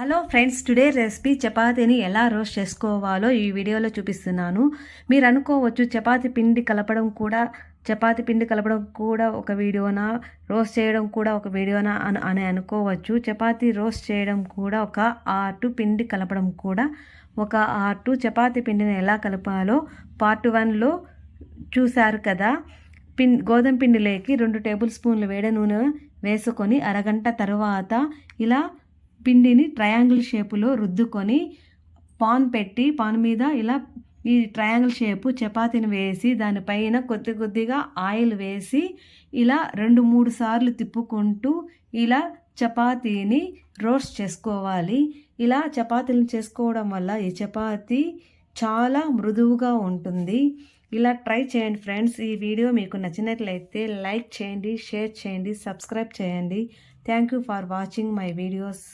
Hello friends, today recipe చపాతీని ఎలా roast చేసుకోవాలో ఈ వీడియోలో చూపిస్తున్నాను. మీరు అనుకోవచ్చు చపాతీ పిండి కలపడం కూడా ఒక వీడియోనా, రోస్ట్ చేయడం కూడా ఒక వీడియోనా అని అనుకోవచ్చు. చపాతీ రోస్ట్ చేయడం కూడా ఒక ఆర్ట్, పిండి కలపడం కూడా ఒక ఆర్ట్. చపాతీ పిండిని ఎలా కలపాలో పార్ట్ 1లో చూశారు కదా. గోధుమ పిండిలోకి 2 టేబుల్ స్పూన్లు వేడి నూనె వేసుకొని అరగంట తర్వాత ఇలా పిండిని ట్రయాంగిల్ షేపులో రుద్దుకొని పాన్ పెట్టి పాన్ మీద ఇలా ఈ ట్రయాంగిల్ షేపు చపాతీని వేసి దానిపైన కొద్దిగా ఆయిల్ వేసి ఇలా 2-3 సార్లు తిప్పుకుంటూ ఇలా చపాతీని రోస్ట్ చేసుకోవాలి. ఇలా చపాతీలను చేసుకోవడం వల్ల ఈ చపాతీ చాలా మృదువుగా ఉంటుంది. ఇలా ట్రై చేయండి ఫ్రెండ్స్. ఈ వీడియో మీకు నచ్చినట్లయితే లైక్ చేయండి, షేర్ చేయండి, సబ్స్క్రైబ్ చేయండి. Thank you for watching my videos.